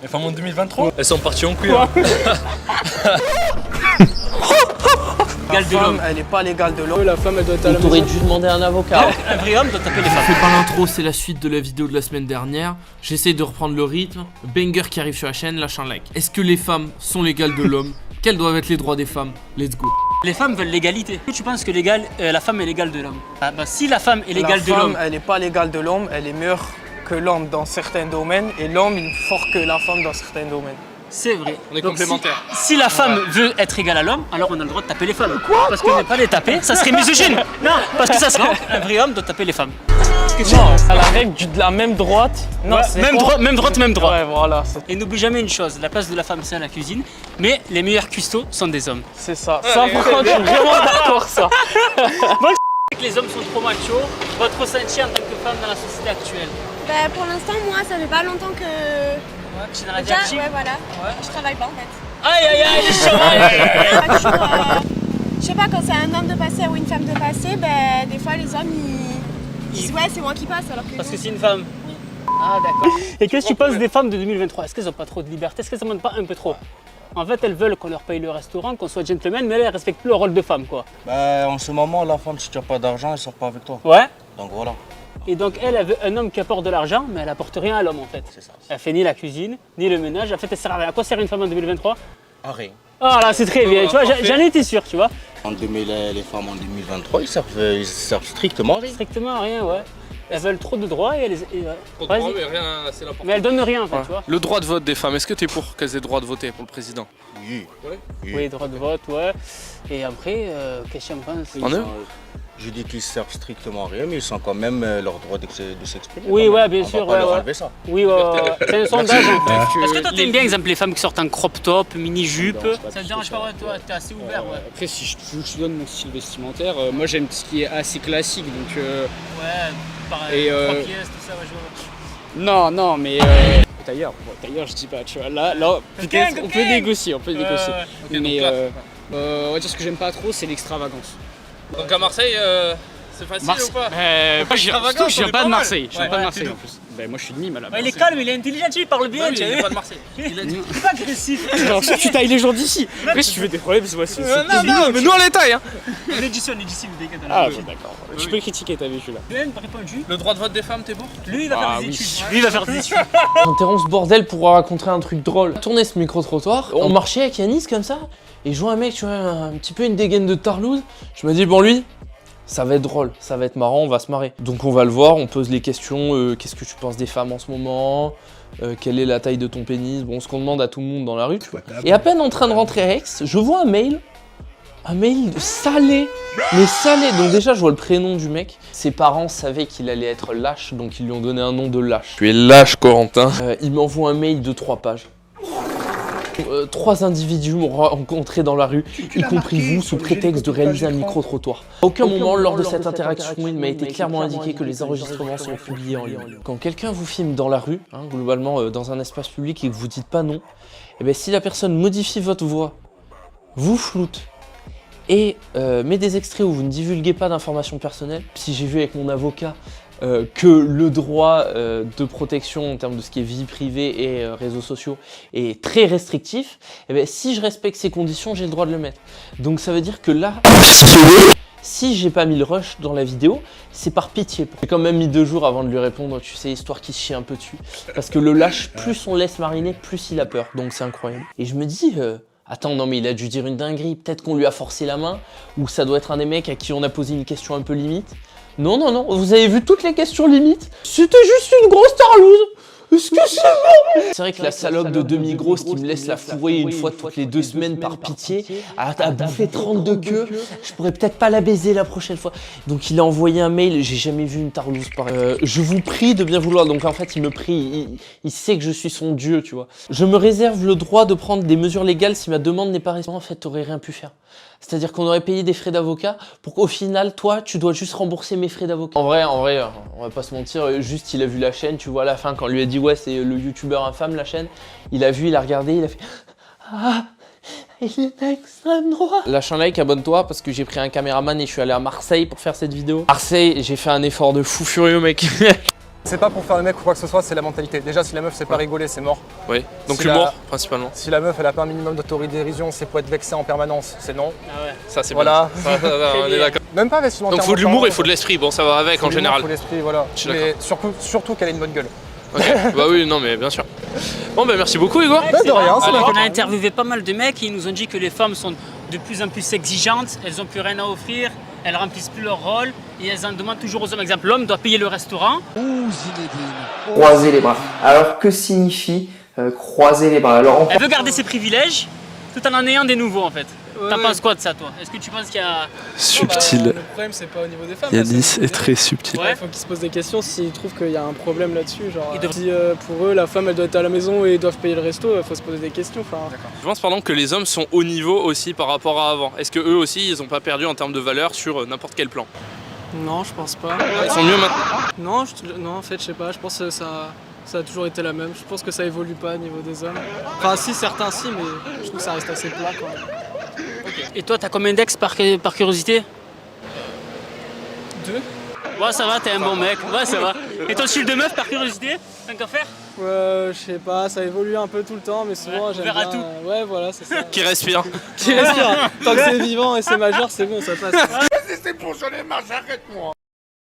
Les femmes en 2023, elles sont parties en couille. La femme, elle n'est pas l'égale de l'homme. La femme, elle doit être à la maison. T'aurais dû demander un avocat. Un vrai homme doit taper les femmes. C'est pas l'intro, c'est la suite de la vidéo de la semaine dernière. J'essaie de reprendre le rythme. Banger qui arrive sur la chaîne, lâche un like. Est-ce que les femmes sont l'égale de l'homme? Quels doivent être les droits des femmes? Let's go. Les femmes veulent l'égalité. Est-ce que tu penses que la femme est l'égale de l'homme? Si la femme est l'égale de l'homme... La femme, elle n'est pas l'égale de l'homme, elle est meilleure que l'homme dans certains domaines. Et l'homme, il est plus fort que la femme dans certains domaines. C'est vrai. On est Donc, complémentaires. Si la femme veut être égale à l'homme, alors on a le droit de taper les femmes. Parce que ne pas les taper, ça serait misogyne. Non, parce que ça serait... Un vrai homme doit taper les femmes. Non, à la règle de la même droite. Non, Ouais, c'est même droite, même droit. Ouais, voilà, Et n'oublie jamais une chose, la place de la femme c'est à la cuisine, mais les meilleurs cuistots sont des hommes. c'est ça. Ça, par contre, je suis vraiment d'accord, ça. Les hommes sont trop machos, votre ressenti en tant que femme dans la société actuelle? Bah, pour l'instant, moi, ça fait pas longtemps que. Ouais, tu es dans la vie Déjà, active? ouais, voilà. Ouais. Je travaille pas en fait. Aïe aïe aïe, les chevaux. Pas toujours, je sais pas, quand c'est un homme de passer ou une femme de passer, ben, des fois, les hommes, ils disent ouais, c'est moi qui passe, alors que. Parce non. que c'est une femme. Ah d'accord. Et qu'est-ce que tu penses des femmes de 2023? Est-ce qu'elles ont pas trop de liberté? Est-ce qu'elles en demandent pas un peu trop? En fait, elles veulent qu'on leur paye le restaurant, qu'on soit gentleman, mais elles respectent plus leur rôle de femme, quoi. Bah, en ce moment, la femme, si tu n'as pas d'argent, elle sort pas avec toi. Ouais. Donc voilà, Et donc elle veut un homme qui apporte de l'argent, mais elle apporte rien à l'homme en fait. c'est ça. Elle fait ni la cuisine, ni le ménage. En fait, elle sert à rien. À quoi sert une femme en 2023? Ah, rien. Ah là, c'est très bien. Tu vois, j'en étais sûr, tu vois. En 2000, les femmes en 2023, ils servent strictement rien. Strictement à rien, ouais. Elles veulent trop de droits et elles. Vas-y. mais rien, c'est l'important. Mais elles donnent rien en fait, tu vois. Le droit de vote des femmes, est-ce que tu es pour qu'elles aient le droit de voter pour le président? Oui. Oui, droit de vote, ouais. Et après, qu'est-ce que j'en pense? En eux? Je dis qu'ils servent strictement rien, mais ils ont quand même leur droit de s'exprimer. Oui, quand même. ouais, bien On sûr, va pas ouais, leur ouais. enlever ça. Oui, c'est un sondage en fait. Est-ce que toi les- t'aimes bien, exemple, les femmes qui sortent en crop top, mini-jupe? Non, c'est pas Ça te du dérange tout pas, ça. ouais, toi, t'es assez ouvert, ouais. Après, si je te donne mon style vestimentaire, moi j'aime ce qui est assez classique. Donc, Ouais, pareil, Et, 3 pièces, tout ça, ouais, je vois. non, mais tailleur, je dis pas, tu vois. Là peut-être on peut négocier, Ok, mais donc là, on va dire ce que j'aime pas trop, c'est l'extravagance. Donc à Marseille, c'est facile ou pas? Moi, je Extravagance, viens on est pas pas de mal. Marseille. Je viens Ouais, pas de ouais, Marseille dis-nous. en plus. Ben, moi, je suis de Nîmes à la Ouais, base. il est calme, il est intelligent, il parle bien, Bah oui, tu il vois. est pas de Marseille. Il a dit. Il est pas agressif. Alors, si tu tailles les gens d'ici. Après, si tu veux des problèmes, c'est Non, mais nous on les taille, hein. On est d'ici, vous déconnez. Ah, ok, d'accord. Tu peux critiquer, t'as vu, je suis là. Ben, t'as répondu. Le droit de vote des femmes, t'es pour? Lui, il va faire Ah, des oui. études. Lui, il va faire des études. J'interromps ce bordel pour raconter un truc drôle. Tourner ce micro-trottoir, on marchait avec Yanis comme ça, et je vois un mec, tu vois, un petit peu une dégaine de tarlouse. Je me dis, bon, lui, ça va être drôle, ça va être marrant, on va se marrer. Donc on va le voir, on pose les questions, qu'est-ce que tu penses des femmes en ce moment? Quelle est la taille de ton pénis? Bon, ce qu'on demande à tout le monde dans la rue. Et à peine en train de rentrer à Aix, je vois un mail salé, mais salé. Donc déjà, je vois le prénom du mec. Ses parents savaient qu'il allait être lâche, donc ils lui ont donné un nom de lâche. Tu es lâche, Corentin. Il m'envoie un mail de 3 pages. 3 individus m'ont rencontré dans la rue, y compris vous, sous prétexte de réaliser un micro-trottoir. À aucun moment, lors de cette interaction, il m'a été clairement indiqué que les enregistrements sont publiés en ligne. Quand quelqu'un vous filme dans la rue, globalement dans un espace public et que vous dites pas non, et bien si la personne modifie votre voix, vous floute et met des extraits où vous ne divulguez pas d'informations personnelles, si j'ai vu avec mon avocat que le droit de protection en termes de ce qui est vie privée et réseaux sociaux est très restrictif, et bien, si je respecte ces conditions, j'ai le droit de le mettre. Donc ça veut dire que là, si j'ai pas mis le rush dans la vidéo, c'est par pitié. J'ai quand même mis 2 jours avant de lui répondre, tu sais, histoire qu'il se chie un peu dessus. Parce que le lâche, plus on laisse mariner, plus il a peur. Donc c'est incroyable. Et je me dis... Attends, non mais il a dû dire une dinguerie, peut-être qu'on lui a forcé la main, ou ça doit être un des mecs à qui on a posé une question un peu limite. Non, vous avez vu toutes les questions limites? C'était juste une grosse tarlouse. Est-ce que c'est bon? C'est vrai que la salope de demi-grosse qui me laisse la fourrer une fois toutes les 2 semaines par pitié, a bouffé 32 queues, je pourrais peut-être pas la baiser la prochaine fois. Donc il a envoyé un mail, j'ai jamais vu une tarlouse pareille. Je vous prie de bien vouloir, donc en fait il me prie, il sait que je suis son dieu, tu vois. Je me réserve le droit de prendre des mesures légales si ma demande n'est pas respectée. En fait, t'aurais rien pu faire. C'est-à-dire qu'on aurait payé des frais d'avocat pour qu'au final, toi, tu dois juste rembourser mes frais d'avocat. En vrai, on va pas se mentir, juste il a vu la chaîne, tu vois, à la fin, quand on lui a dit ouais, c'est le youtubeur infâme, la chaîne, il a vu, il a regardé, il a fait ah, il est d'extrême droite. Lâche un like, abonne-toi parce que j'ai pris un caméraman et je suis allé à Marseille pour faire cette vidéo. Marseille, j'ai fait un effort de fou furieux, mec. C'est pas pour faire le mec ou quoi que ce soit, c'est la mentalité. Déjà, si la meuf sait pas rigoler, c'est mort. Oui, donc Si l'humour la- principalement. Si la meuf, elle a pas un minimum d'autodérision, c'est pour être vexée en permanence, c'est non. Ah ouais. Ça, c'est Voilà. bien. Ça, on est d'accord. Même pas vestimentairement. Donc faut de l'humour et parlant, faut de l'esprit. Bon, ça va avec en général. Faut l'esprit, voilà. Je suis Mais surtout qu'elle ait une bonne gueule. Ok. Bah oui, non, mais bien sûr. Bon, bah merci beaucoup, Igor. Bah, de rien, ça va. On a interviewé pas mal de mecs et ils nous ont dit que les femmes sont de plus en plus exigeantes, elles ont plus rien à offrir, elles remplissent plus leur rôle et elles en demandent toujours aux hommes. Exemple, l'homme doit payer le restaurant. Croiser les bras. Alors que signifie croiser les bras? Alors Elle veut garder ses privilèges tout en ayant des nouveaux en fait. T'en penses quoi de ça toi? Est-ce que tu penses qu'il y a... Subtil. Le problème, c'est pas au niveau des femmes. Yanis est très subtil. Ouais. Il faut qu'ils se posent des questions s'ils trouvent qu'il y a un problème là-dessus. Genre, Ils doivent- si pour eux, la femme, elle doit être à la maison et ils doivent payer le resto, il faut se poser des questions. Je pense pardon que les hommes sont au niveau aussi par rapport à avant. Est-ce que eux aussi ils ont pas perdu en termes de valeur sur n'importe quel plan? Non, je pense pas. Ils sont mieux maintenant. Non, non, en fait, je sais pas. Je pense que ça a toujours été la même. Je pense que ça évolue pas au niveau des hommes. Enfin, si, certains si, mais je trouve que ça reste assez plat quand même. Et toi t'as combien d'ex par curiosité? 2. Ouais ça va, t'es un bon mec, ouais ça va. Et ton style de meuf par curiosité? Tant qu'à faire? Je sais pas, ça évolue un peu tout le temps, mais souvent Ouais, j'aime ouvert à bien. tout. Ouais, voilà, c'est ça. Qui respire. Qui respire. Tant que c'est vivant et c'est majeur, c'est bon, ça passe. C'est pour j'en ai marre, j'arrête moi.